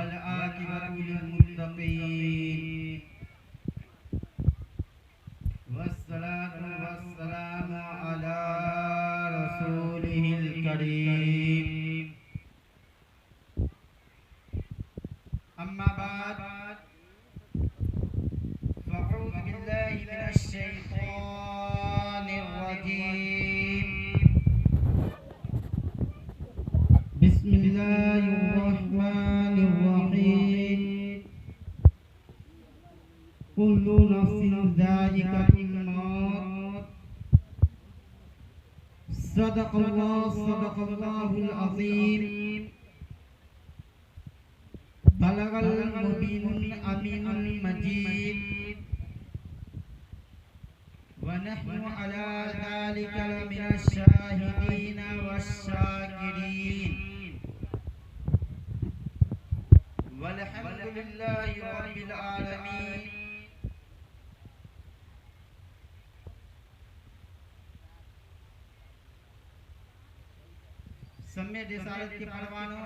वल्आकिबतु लिलमुत्तक़ीन वस्सलातु वस्सलामु अला रसूलिहिल करीम। अम्मा बाद फ़अऊज़ु बिल्लाहि मिनश शैतानिर रजीम। बिस्मिल्लाहिर्रहमानिर्रहीम। कुल्लु नफ्सिन ज़ाइक़ातुल मौत। सदक़ल्लाहुल अज़ीम। बलगल मुबीनुल अमीनुल मजीद। व नहनु अला ज़ालिका लमिनश शाहिदीन वश्शाकिरीन। वल्हम्दुलिल्लाहि रब्बिल आलमीन। सम्मे रिसालत के परवानों,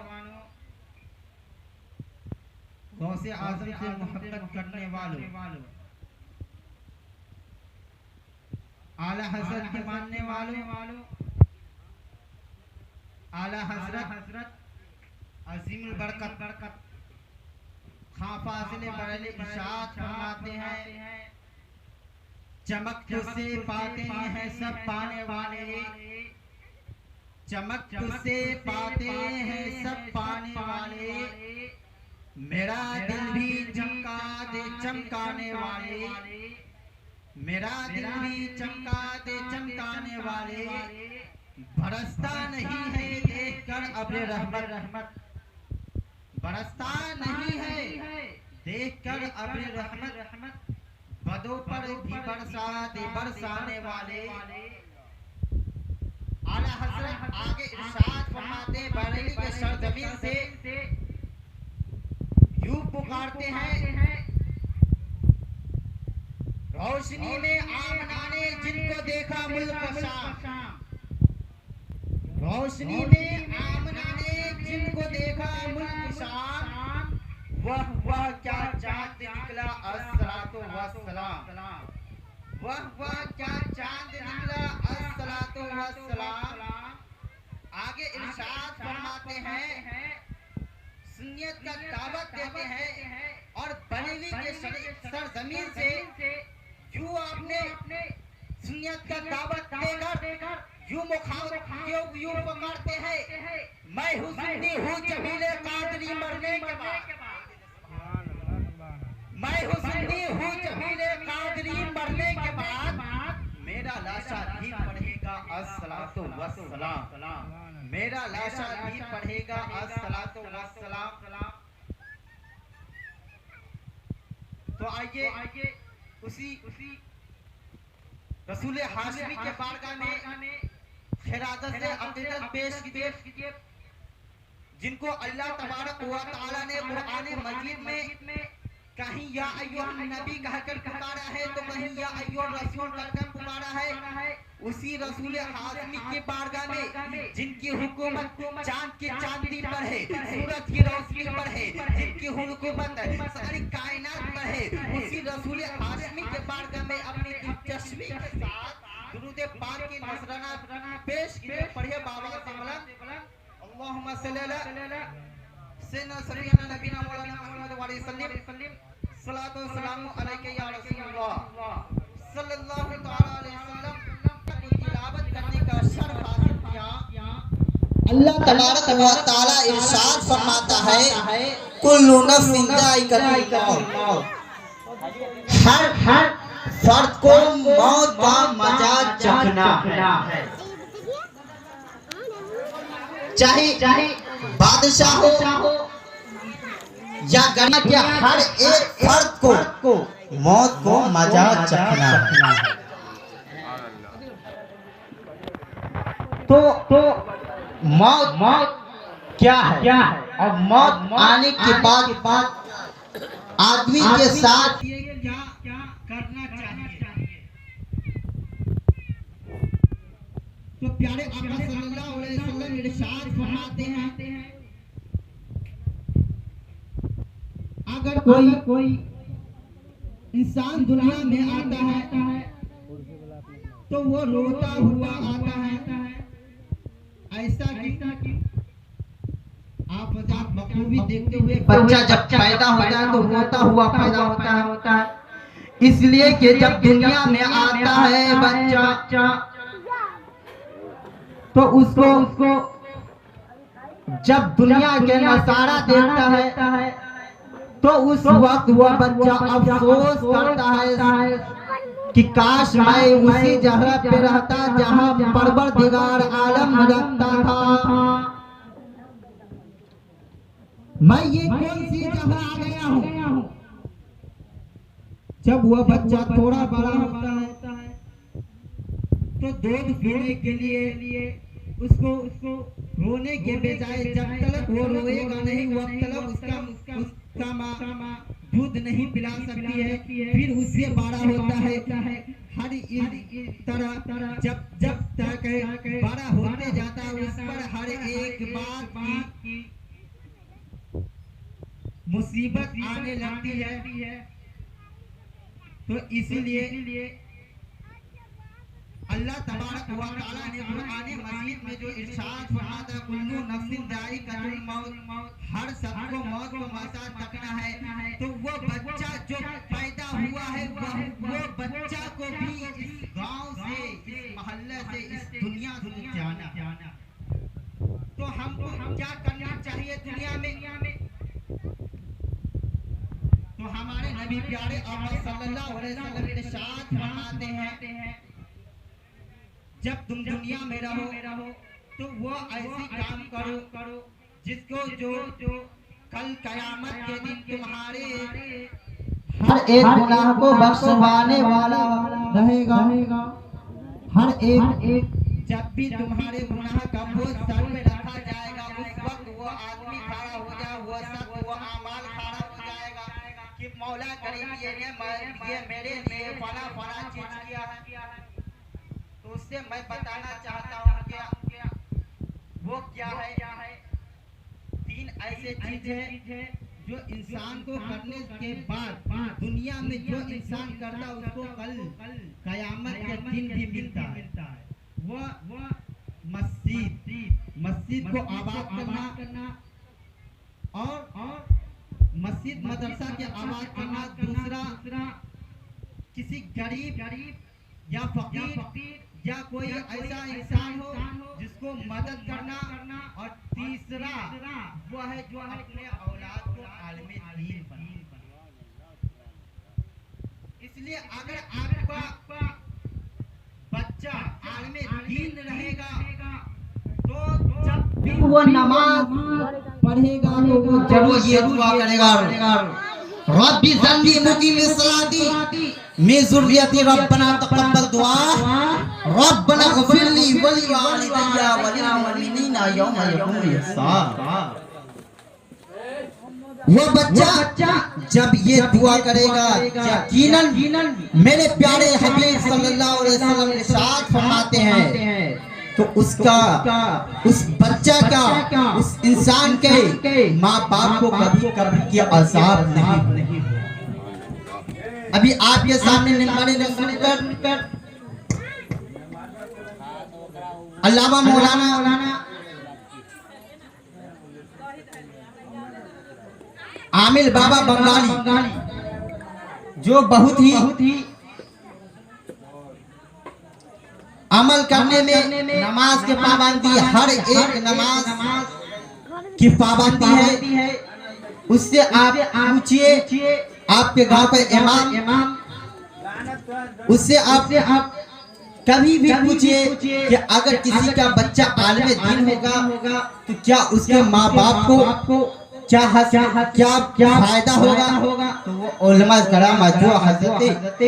गौसे आज़म से मोहब्बत करने वालों, आला हज़रत के मानने वालों, आला हज़रत अज़ीमुल बरकत खां फाज़िले बरेली इरशाद फरमाते हैं, चमक तुझसे पाते हैं सब पाने वाले, चमक तुझसे पाते हैं सब पाने वाले, मेरा दिल भी चमका दे चमकाने वाले, मेरा दिल भी चमका दे चमकाने वाले, बरसता नहीं है देखकर अब्र रहमत, बरसता नहीं है देखकर अब्र रहमत, बदों पर भी बरसा दे बरसाने वाले। आला हज़रत आगे इरशाद फरमाते बरेली के सरजमीन से यूं पुकारते हैं, रोशनी में आमना ने जिनको देखा मुल्क शाम, रोशनी में आमना ने जिनको देखा मुल्क शाम, वह क्या चांद निकला अस्सलातु वस्सलाम, वह क्या चांद निकला अस्सलातु वस्सलाम। आगे इरशाद फरमाते हैं, सुन्नियत का दावत देते हैं और बरेली के सरजमीन से यूं आपने सुन्नियत का दावत देकर यूं यूं पुकारते हैं, मैं हूँ सुन्नी हूँ जमीले कादरी मरने के बाद, मैं हूँ सुन्नी हूँ जमीले कादरी मरने के बाद, मेरा लाशा भी पढ़ेगा अस्सलातु वस्सलाम, मेरा लाशा भी पढ़ेगा अस्सलातु वस्सलाम। तो आइए उसी रसूल हाशमी के बारगाह में खिरादत से अक़ीदत पेश कीजिए, जिनको अल्लाह तबारक व तआला ने कुरान मजीद में कहीं या अय्युहन नबी कहकर पुकारा है तो कहीं या अय्युहर रसूल कहकर पुकारा है। उसी रसूल हाशमी के बारगाह में जिनकी हुकूमत चांद की चांदनी पर है, सूरज की रोशनी पर है, जिनकी हुकूमत सारी कायनात पर है, उसी रसूल हाशमी के बारगाह में अपनी दिलचस्पी के साथ दुरूद पाक की नजराना पेश कीजिए। पढ़िए बाबा से बुलंद, अल्लाहुम्मा सल्ली अला सय्यिदना सय्यिदना नबीना मौलाना मुहम्मद व अलैहि वसल्लम, सलातो सलामु अलैका या रसूलल्लाह सल्लल्लाहु तआला अलैहि वसल्लम। तिलावत करने का शर्फ हासिल किया। अल्लाह तबारक व तआला इरशाद फरमाता है, कुल्लु नफ्सिन ज़ाइक़ातुल मौत, हर फर्द को मौत का मजा चखना है, चाहे बादशाह हो या गरीब, या हर एक फर्द को मौत को मजा चखना है। तो मौत क्या है और मौत आने के बाद आदमी के साथ क्या करना चाहिए। तो प्यारे आका सल्लल्लाहु अलैहि वसल्लम इरशाद फरमाते हैं, अगर कोई इंसान दुनिया में आता है तो वो रोता हुआ आता है। ऐसा कि आप बखूबी देखते हुए बच्चा जब पैदा होता है तो रोता हुआ पैदा होता है। इसलिए कि जब दुनिया में आता है बच्चा तो उसको जब दुनिया के नजारा देखता है तो उस वक्त वह बच्चा अफसोस करता है कि काश मैं उसी जगह पे रहता जहां परवरदिगार आलम रखता था। मैं ये कौन सी जगह आ गया हूँ। जब वह बच्चा थोड़ा बड़ा होता है तो दूध पीने के लिए उसको रोने के बजाय जब तक वो रोएगा नहीं वक्त तक उसका माँ दूध नहीं पिला सकती है। फिर उससे बड़ा होता है हर तरह जब तक बड़ा होते जाता है उस पर हर एक बात की मुसीबत आने लगती है। तो इसीलिए अल्लाह तबारक व तआला ने कुरान मजीद में जो इरशाद फरमाता है कुल्लू नफ्सिन जायकातुल मौत, हर सबको मौत को मजा तकना है। तो वो बच्चा जो पैदा हुआ है वो बच्चा को भी इस गांव से इस मोहल्ले से इस दुनिया से जाना। तो हमको क्या करना चाहिए दुनिया में। तो हमारे नबी प्यारे आका सल्लल्लाहु अलैहि वसल्लम इरशाद फरमाते हैं जब तुम दुनिया में रहो तो वो ऐसी काम करो जिसको जो कल कयामत के दिन तुम्हारे हर एक गुनाह को बख्शवाने वाला रहेगा। हर एक जब भी तुम्हारे गुनाह का बोझ सर पे रखा जाएगा उस वक्त वो आदमी खड़ा हो जाए वो सब वो आमाल खड़ा हो जाएगा कि मौला करीम ये मेरे लिए फला चीज किया है। तो उससे मैं बताना चाहता हूँ क्या वो क्या है। 3 ऐसे चीज है जो इंसान को करने के बाद दुनिया में जो इंसान करता उसको कल कयामत के दिन भी मिलता है। वो मस्जिद को आबाद करना और मस्जिद मदरसा के आबाद करना। दूसरा किसी गरीब या फकीर या कोई ऐसा इंसान हो जिसको मदद करना। और तीसरा वो है जो अपने औलाद को आलिम दीन बनाना। इसलिए अगर आपका बच्चा आलिम दीन रहेगा तो जब भी वो नमाज पढ़ेगा तो वो जरूर ये दुआ करेगा रब्बी ज़न्नी मुकीमिस सलाती में ज़ुर्रियती रब्बना तक़ब्बल दुआ रब्बना ग़फ़िरली वली वालिदैया वलिल मुमिनीना यौमा यक़ूमुल हिसाब। वो बच्चा जब ये दुआ करेगा यकीनन मेरे प्यारे हबीब सल्लल्लाहु अलैहि वसल्लम इरशाद फरमाते हैं तो उस बच्चा का उस इंसान के माँ बाप को कभी कब्र की अज़ाब नहीं। अभी आप ये सामने निमाने सुनकर अल्लामा मौलाना आमिल बाबा बंगाली जो बहुत ही अमल करने में नमाज के पाबंदी हर एक नमाज की पाबंदी है। उससे आप पूछिए आपके गांव का इमाम उससे आप कभी भी पूछिए कि अगर किसी का बच्चा आलिम दीन होगा तो क्या उसके माँ बाप को क्या फायदा होगा। तो वो उलमा करामा जो हजरत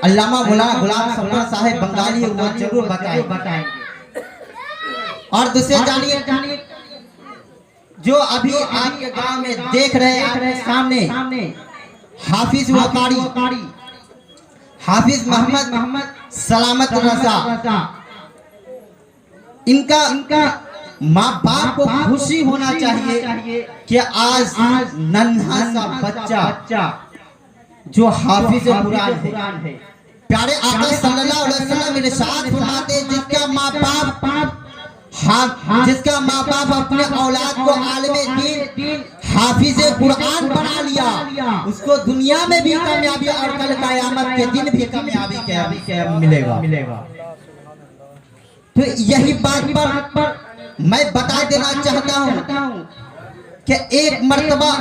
अल्लामा मौलाना गुलाम सफर साहिब बंगाली वो जरूर बताएंगे। और दूसरे जानिए जो अभी आपके गांव में देख रहे हैं आपके सामने हाफिज वकारी हाफिज मोहम्मद सलामत रजा इनका माँ बाप को खुशी होना चाहिए कि आज नन्हा सा बच्चा जो हाफिज कुरान है, प्यारे आका सल्लल्लाहु अलैहि वसल्लम इरशाद फरमाते हैं, जिसका माँ बाप अपने औलाद को आलिमे दीन हाफिज कुरान बना लिया, उसको दुनिया में भी कामयाबी और कल क़यामत के दिन भी कामयाबी मिलेगा। तो यही बात पर मैं बता देना चाहता हूँ कि एक मर्तबा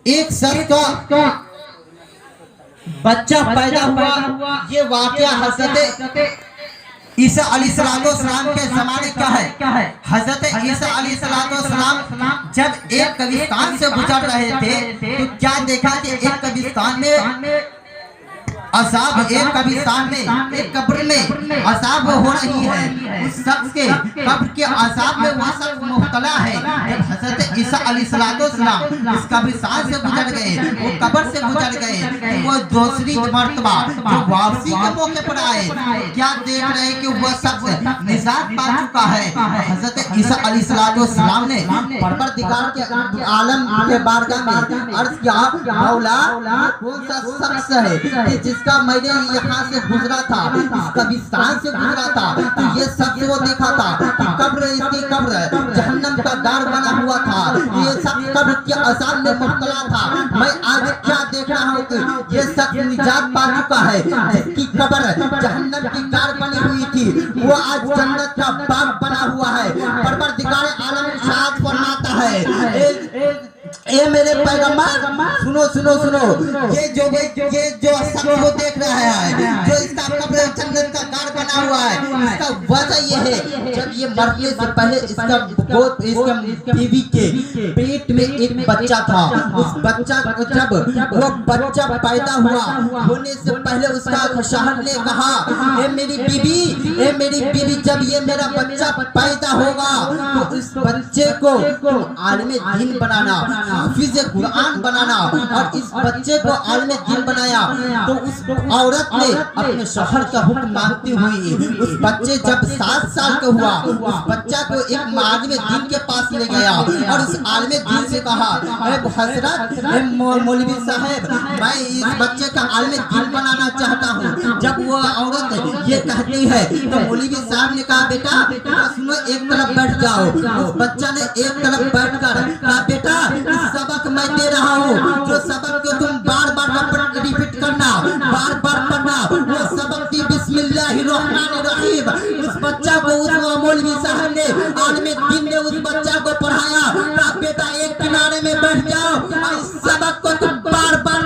एक शख्स का बच्चा पैदा हुआ। ये वाक़या हज़रत ईसा अलैहिस्सलाम के ज़माने का है। हज़रत ईसा अलैहिस्सलाम जब एक कब्रिस्तान से गुजर रहे थे तो क्या देखा कि एक कब्रिस्तान में अज़ाब, एक कब्रिस्तान में एक कब्र में अज़ाब हो रही है। उस शख्स के कब्र के अज़ाब में वह शख्स मुब्तला है। जब हज़रत ईसा अलैहिस्सलाम इस कब्रिस्तान से गुजर गए, वो कब्र से गुजर गए, वो दूसरी मर्तबा जो वापसी के मौके पर आए, क्या देख रहे हैं कि वह शख्स निजात पा चुका है। हज़रत ईसा अलैहिस्सलाम ने परवरदिगार के आलम के बारगाह में अर्ज़ किया, मौला कौन सा शख्स है कि जिसका मैंने यहाँ से गुजरा था, इस कब्रिस्तान से गुजरा था, तो ये शख्स वो देखा था कि कब्र, इसकी कब्र जहन्नम का दार बना हुआ था, ये शख्स कब्र के अज़ाब में मुब्तला था। मैं आज क्या देख रहा हूँ कि ये शख्स निजात पा चुका है, जिसकी कब्र जहन्नम की दार बनी हुई थी, वो आज जन्नत का बाग बना हुआ है। परवरदिगार आलम इरशाद फरमाता है, ए मेरे पैगंबर सुनो सुनो सुनो, ये जो शख्स को देख रहा है, जो इसका कब्र जन्नत का घर बना हुआ है, इसका वजह ये है, जब ये मरने से पहले इसका बीवी के पेट में एक बच्चा था। उस बच्चा को जब वो बच्चा पैदा हुआ, होने से पहले उसका शहर ने कहा, ए मेरी बीवी, जब ये मेरा बच्चा पैदा होगा तो इस बच्चे को आलिमे दीन बनाना, हाफिज कुरान बनाना। और इस बच्चे को आलिमे दीन बनाया तो उस औरत ने अपने शौहर का हुक्म मानती हुई उस बच्चे जब 7 साल का हुआ, उस बच्चा को एक आलिमे दीन के पास ले गया और उस आलिमे दीन से कहा, हजरत मौलवी साहब, मैं इस बच्चे का आलिमे दीन बनाना चाहता हूँ। जब वो औरत ये कहती है तो मौलवी साहब ने कहा, बेटा सुनो, एक तरफ बैठ जाओ। उस बच्चा ने एक तरफ बैठकर कहा, बेटा सबक मैं दे रहा हूँ, जो सबक को तुम बार बार रिपीट करना, बार बार पढ़ना, वो सबक थी बिस्मिल्लाहिर्रहमानिर्रहीम। उस बच्चा को उस मौलवी साहब ने आलिमे दीन ने उस बच्चा को पढ़ाया, कहा बेटा एक किनारे में बैठ जाओ और इस सबक को तुम बार बार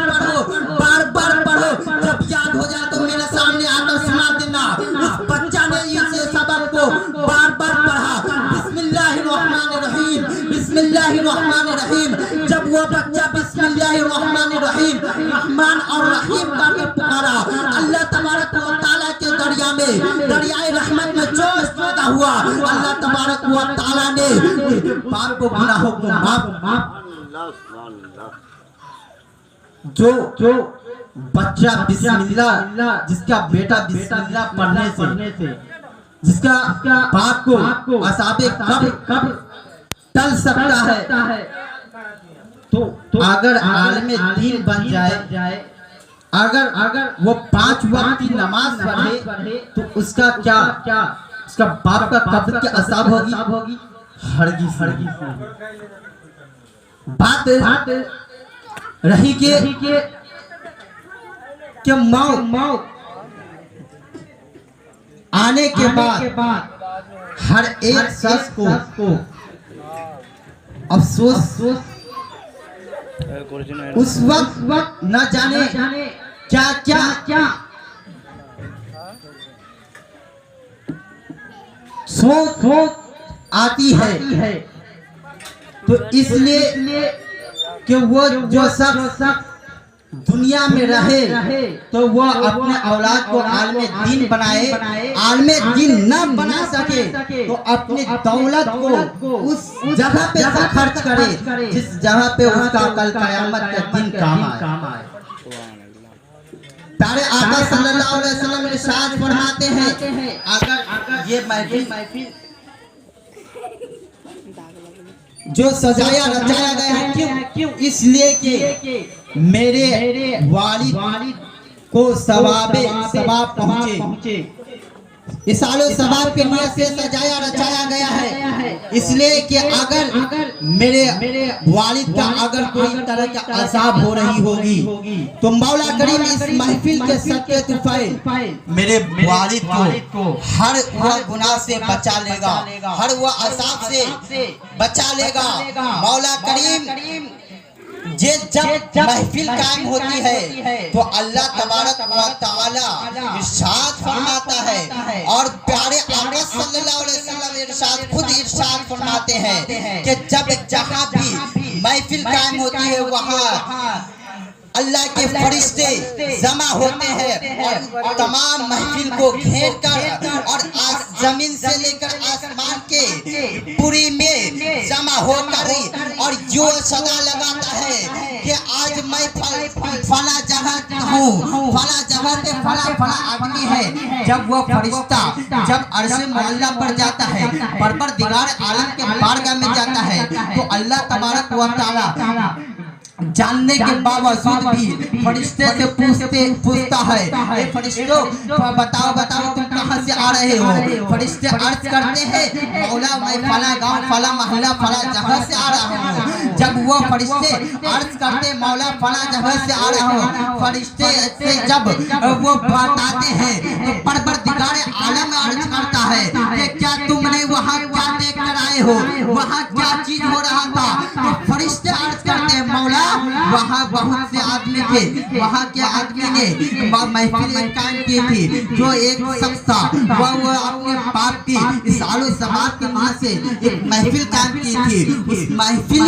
पढ़ो, जब याद हो जाए तो मेरे सामने आकर सुना देना। उस बच्चा ने इस सबक को बार बार पढ़ा, बिस्मिल्लाहिर्रहमानिर्रहीम, बिस्मिल्लाहिर्रहमानिर्रहीम। जब वो बच्चा बिस्मिल्लाहिर्रहमानिर्रहीम, रहमान और रहीम करके पुकारा, अल्लाह तबारक व तआला के दरिया में, दरियाए रहमत में जोश पैदा हुआ। अल्लाह तबारक व तआला ने उसके बाप को गुनाहों को माफ। जो बच्चा बिस्मिल्लाह, जिसका बेटा बिस्मिल्लाह पढ़ने से जिसका बाप को असाबे कब्र टल सकता है, तो अगर आलिमे दीन बन जाए, अगर वो 5 वक्त की नमाज पढ़े तो उसका क्या उसका बाप का कब्र की असाब होगी? हरगिज़। बात रही कि मौत आने के बाद हर एक शख्स को अफसोस उस वक्त न जाने क्या सोच आती है। तो इसलिए कि वो जो शख्स दुनिया में रहे तो वो अपने औलाद को आलिमे दीन बनाए, आलिमे दीन न बना सके तो अपनी दौलत को उस जगह पे खर्च करे जिस जगह पे उसका कल क़यामत के दिन काम आए। प्यारे आका सल्लल्लाहु अलैहि वसल्लम इरशाद फरमाते हैं, अगर ये महफिल जो सजाया रचाया गया है, क्यों? इसलिए कि मेरे वालिद को सवाब पहुंचे। इसालो सवाब की नियत से सजाया रचाया गया है, इसलिए कि अगर मेरे वालिद का अगर कोई तरह का अज़ाब हो रही होगी तो मौला करीम इस महफिल के सदके तुफैल मेरे वालिद को हर वह गुनाह से बचा लेगा, हर वह अज़ाब से बचा लेगा। मौला करीम जब महफिल कायम होती है तो अल्लाह तबारक व तआला इरशाद फरमाता है, और प्यारे आका सल्लल्लाहु अलैहि वसल्लम इरशाद खुद इरशाद फरमाते हैं कि जहाँ भी महफिल कायम होती है वहाँ अल्लाह के फरिश्ते जमा होते हैं और तमाम महफिल को घेर कर और जमीन से लेकर आसमान के पूरी में जमा होकर और जो सदा लगाता है कि आज मैं फला जगह हूँ, फला जगह पे फला आदमी है। जब वो फरिश्ता जब अर्श मुअल्ला पर जाता है, परवरदिगार आलम के बारगाह में जाता है, तो अल्लाह तबारक व तआला जानने के बावजूद भी फरिश्ते से पूछता है, ए फरिश्तों बताओ तुम कहाँ से आ रहे हो? फरिश्ते अर्ज करते हैं, मौला मैं फला गांव फला मोहल्ला फला जगह से आ रहा हूँ। जब वो फरिश्ते अर्ज करते मौला फला जगह से आ रहा हूँ, फरिश्ते से जब वो बताते हैं तो परवरदिगार आलम अर्ज करता है कि क्या तुमने वहाँ क्या देख कर आए हो, वहाँ क्या चीज हो रहा था? तो फरिश्ते अर्ज करते हैं, मौला वहाँ बहुत से आदमी थे, वहाँ के आदमी ने महफिल कायम की थी। जो एक शख्स था वो अपने बाप की इसालो समाज के वहाँ से एक महफिल कायम की थी। उस महफिल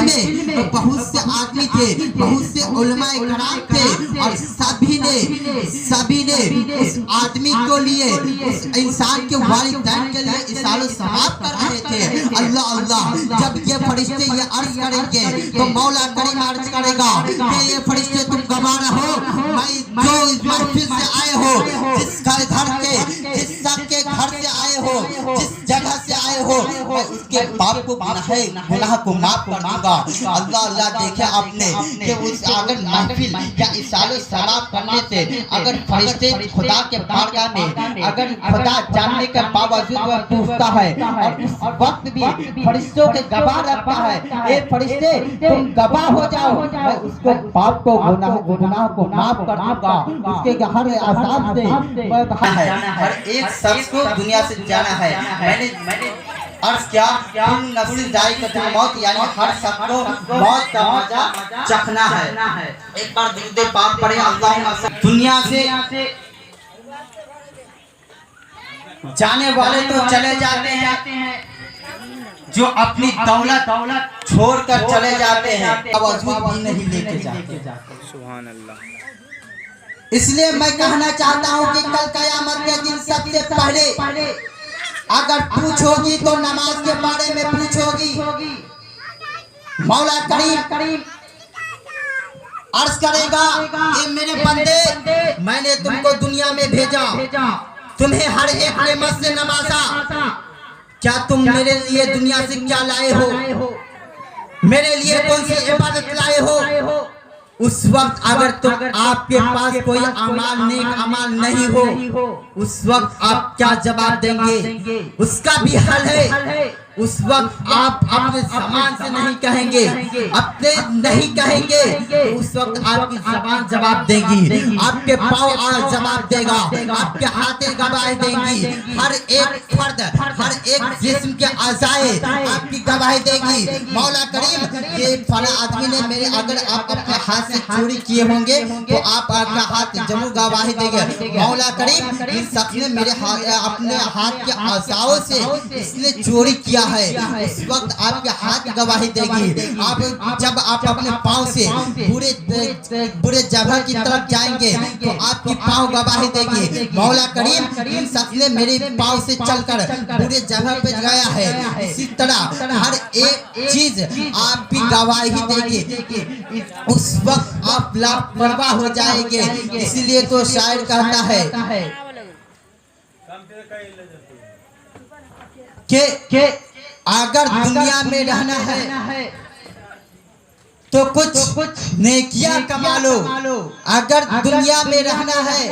में बहुत से आदमी थे, बहुत से उलमा कराम थे, और सभी ने उस आदमी को लिए, उस इंसान के वालिदैन के लिए इसालो समाज कर रहे थे। अल्लाह अल्लाह, जब ये फरिश्ते ये अर्ज करेंगे तो मौला करीम अर्ज करेगा कि ये फरिश्ते तुम गवाह रहो, मैं जो इस महफिल से आए हो, जिस घर के घर से आए हो, जिस जगह से आए हो, मैं उसके पाप को गुनाह को माफ कर दूंगा। अल्लाह अल्लाह, देखे आपने कि उस अगर महफिल या इसालो सवाब करने से अगर फरिश्ते खुदा के बारगाह में अगर खुदा जानने के बावजूद वह पूछता है और उस वक्त भी फरिश्तों के गवाह रखता है, ए फरिश्ते तुम गवाह हो जाओ, मैं उसको पाप को गुनाह को माफ कर दूंगा, उसके हर अज़ाब से हर एक शख्स को दुनिया से जाना है। मैंने अर्ज क्या तुम नफ्स जायक़तुल मौत, यानी हर शख्स को मौत का मजा चखना है। एक बार दुरूद पाक पढ़े, अल्लाहुम्मा दुनिया से जाने वाले तो चले जाते हैं, जो अपनी दौलत छोड़कर चले जाते हैं बावजूद भी नहीं लेके जाते। सुभान अल्लाह। इसलिए मैं कहना चाहता हूँ कि कल क़यामत के दिन सबसे पहले अगर पूछोगी तो नमाज के बारे में पूछोगी। मौला करीम अर्ज करेगा, ये मेरे बंदे, मैंने तुमको दुनिया में भेजा, तुम्हें हर एक नेमत से नवाजा, क्या तुम मेरे लिए दुनिया से क्या लाए हो? मेरे लिए कौन सी इबादत लाए हो? उस वक्त अगर तुम आपके पास कोई अमाल नेक अमाल नहीं हो, उस वक्त आप क्या जवाब देंगे? उसका भी हल है। उस वक्त आप अपने ज़बान से नहीं कहेंगे, अपने नहीं कहेंगे, तो उस वक्त आपकी ज़बान जवाब देगी, आपके पाँव जवाब देगा, आपके हाथें गवाही देंगी, हर एक फर्द हर एक जिस्म के अज़ाए आपकी गवाही देगी। मौला करीम, ये फला आदमी ने मेरे, अगर आप अपने हाथ से चोरी किए होंगे तो आप आपका हाथ जरूर गवाही देंगे। मौला करीम, इस शख्स ने मेरे अपने हाथ के अज़ाओं से इसने चोरी किया है उस वक्त आपके हाथ गवाही देगी। आप जब आप अपने पाँव से बुरे जगह की तरफ जाएंगे तो आपकी पाँव गवाही देगी। मौला करीम इन शख्स ने मेरे पाँव से चलकर बुरे जगह पे गया है, इसी तरह हर एक चीज आपकी गवाही देगी। उस वक्त आप लापरवाह हो जाएंगे। इसीलिए तो शायर कहता है कि अगर दुनिया में रहना है तो कुछ नेकियां कमा लो। अगर दुनिया में रहना है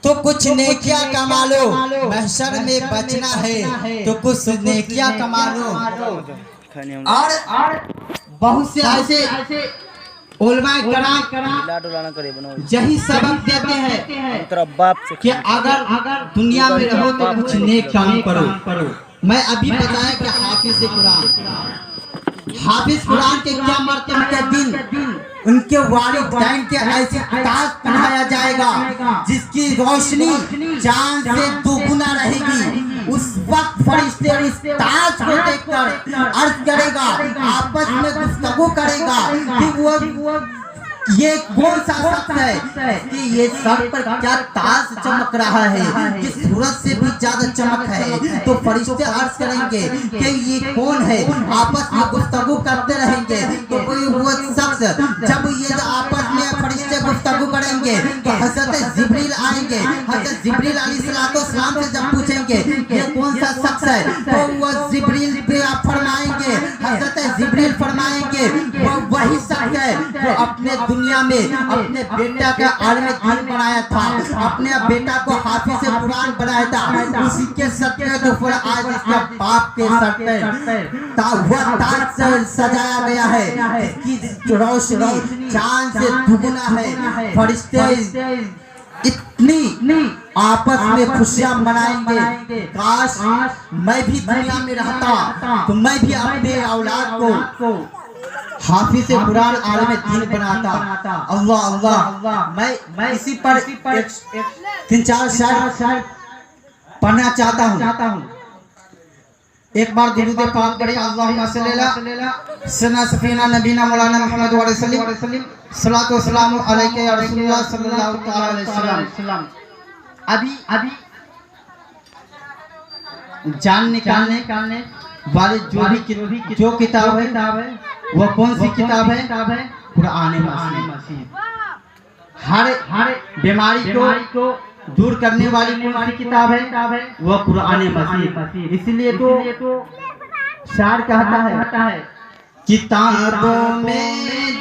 तो कुछ नेकियां कमा लो। महशर में बचना है तो कुछ नेकियां कमा लो। और बहुत से ऐसे उलमाए कराम यही सबक देते हैं कि अगर दुनिया में रहो तो कुछ नेक काम करो। मैं अभी बताया कि हाफिज कुरान के क्या मरतबे के दिन उनके वालिदैन के ऐसे ताज पहनाया जाएगा जिसकी रोशनी चांद से दोगुना रहेगी। उस वक्त फरिश्ते इस ताज को देखकर अर्ज करेगा, आपस में गुफ्तगू करेगा कि वो ये कौन सा शख्स है कि ये सर पर क्या ताज चमक रहा है, कि सूरज से भी ज्यादा चमक है। तो फरिश्ते अर्ज करेंगे कि ये कौन है, आपस में गुफ्तगू करते रहेंगे। तो कोई वो शख्स जब ये आपस में फरिश्ते गुफ्तगू करेंगे तो हजरत जिब्रील आएंगे। हजरत जिब्रील अलैहिस्सलाम से जब पूछेंगे ये कौन सा शख्स है तो वो जिब्रील पे आप फरमाएंगे, हजरत जिब्रील फरमाएंगे वो वही शख्स है जो अपने दुनिया में अपने बेटा का आलिम दीन बनाया था, अपने बेटा को हाफिज कुरान बनाया था। उसी के सदक़े तो फिर आज इसका बाप के सर पे ताज सजाया गया है जिसकी रोशनी चांद से दुगुना है। फरिश्ते इतनी आपस में खुशियां मनाएंगे। काश मैं भी दुनिया में रहता तो मैं भी अपने औलाद को हाफिज कुरान आलिम दीन बनाता। अल्लाह अल्लाह मैं इसी पर 3-4 शायर पढ़ना चाहता हूँ। एक बार दुरूद पाक पढ़े, अल्लाहुम्मा सल्ली अला सन्ना सफीना नबीना मौलाना मुहम्मद व सल्लम सलातो व सलामु अलैका या रसूलुल्लाह सल्लल्लाहु तआला अलैहि वसल्लम। अभी जान निकालने वाले जो किताब है वो कौन सी किताब है? कुरान मजीद। हर बीमारी को दूर करने वाली कौन सी किताब है? वो कुरान मजीद। इसलिए तो शायर कहता है किताबों में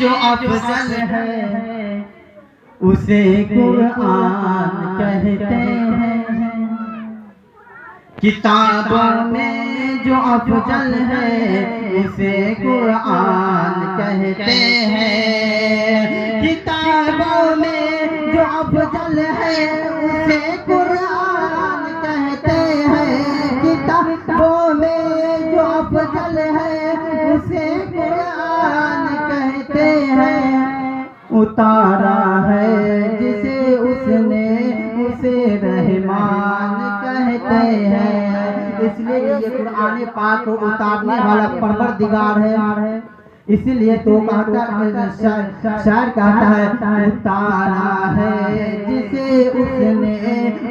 जो अफजल है उसे कुरान कहते हैं। किताबों में जो अफजल है उसे कुरान कहते हैं। किताबों में जो अफजल है उसे कुरान कहते हैं। किताबों में जो अफजल है उसे कुरान कहते हैं। उतारा है जिसे उसने उसे रहमान कहते हैं। इसलिए ये कुरान पाक को उतारने वाला परवरदिगार है। इसीलिए तो शायर कहता है उतारा है जिसे उसने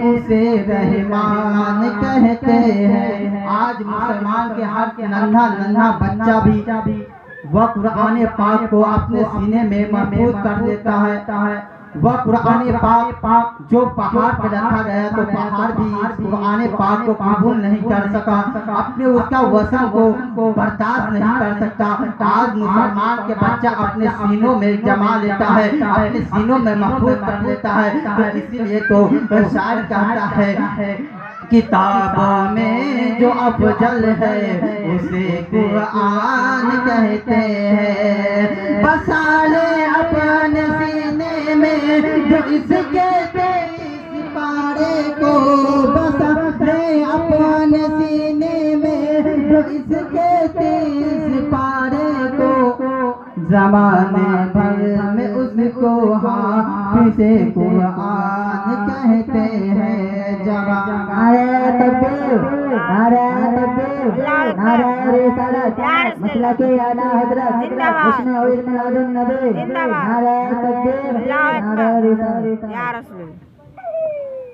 उसे रहमान कहते हैं। आज मुसलमान के हर नन्हा बच्चा भी वह कुरान पाक को अपने सीने में महफूज कर लेता है। वह कुरान पाक जो पहाड़ पर रखा गया तो पहाड़ भी कुरान पाक को कबूल नहीं कर सका, अपने उसका वसन को बर्दाश्त नहीं कर सकता। आज मुसलमान के बच्चा अपने सीनों में जमा लेता है, अपने सीनों में महफूज कर लेता है। तो इसीलिए तो शायर कहता है किताबों में जो अफजल है उसे कुरान कहते हैं। बसा ले अपने सीने में जो इसके 23 पारे को, बसा ले अपने सीने में जो इसके 23 पारे को। ज़माने भर में उसको हाफिज़ कुरान कहते हैं। जमाने तकबीर, नारे तकबीर। नारे रिसालत मसला के आला हजरत हुस्न और मिलादुन नबी नारे तकबीर नारे रिसालत या रसूल।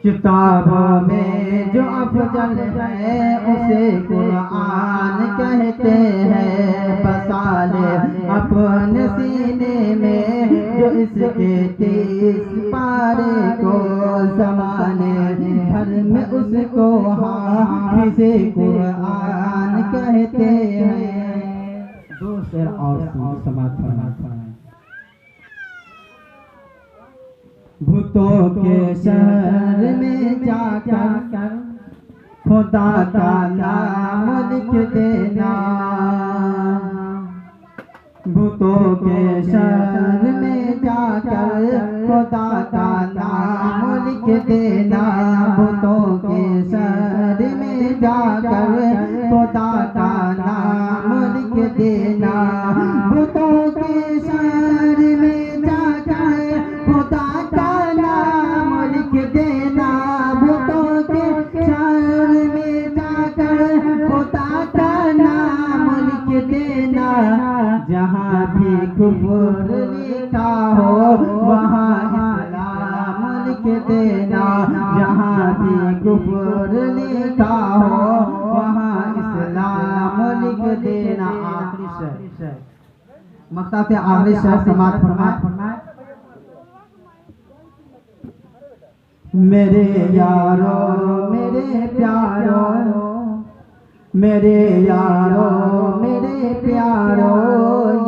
किताबों में जो अफजल है उसे कुरान कहते हैं, बसा ले अपने सीने में जो इसके 30 पारे को, ज़माने भर में उसको हाफिज़े कुरान कहते हैं। दो शेर और समाप्त फरमाएं। भूतों के शहर में जाकर खुदा का नाम लिख देना, भूतों के शहर में जाकर खुदा का नाम लिख देना, भूतों के शहर में जाकर खुदा का नाम लिख देना, भूतों के शहर में जाकर खुदा का नाम लिख देना, भूतों के शहर में जाकर खुदा का नाम लिख देना, जहाँ भी कुफ्र लिखा हो वहाँ इस्लाम लिख देना, जहाँ भी कुफ्र लिखा हो वहाँ इस्लाम लिख देना। आखिरी शेर मक्ता से आखिरी शेर समाप्त फरमाए। मेरे यारो मेरे प्यारो, मेरे यारो मेरे प्यारो,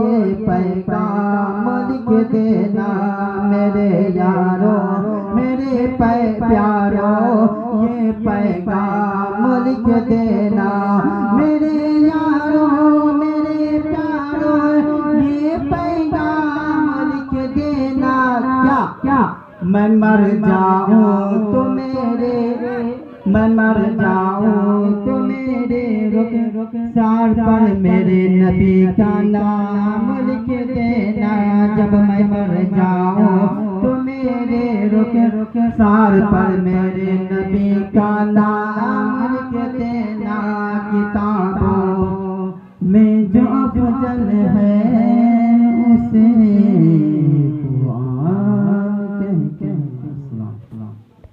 ये पैगाम लिख देना, मेरे यारो मेरे प्यारो, ये पैगाम लिख देना, मेरे यारो मेरे प्यारो, ये पैगाम लिख देना। क्या मैं मर जाऊं तो मेरे, मैं मर जाऊं तो मेरे रुख सार पर मेरे नबी का नाम लिख देना, जब मैं मर जाऊं तो मेरे रुख सार पर मेरे नबी का नाम लिख देना। किताबों में जो अफजल है उसे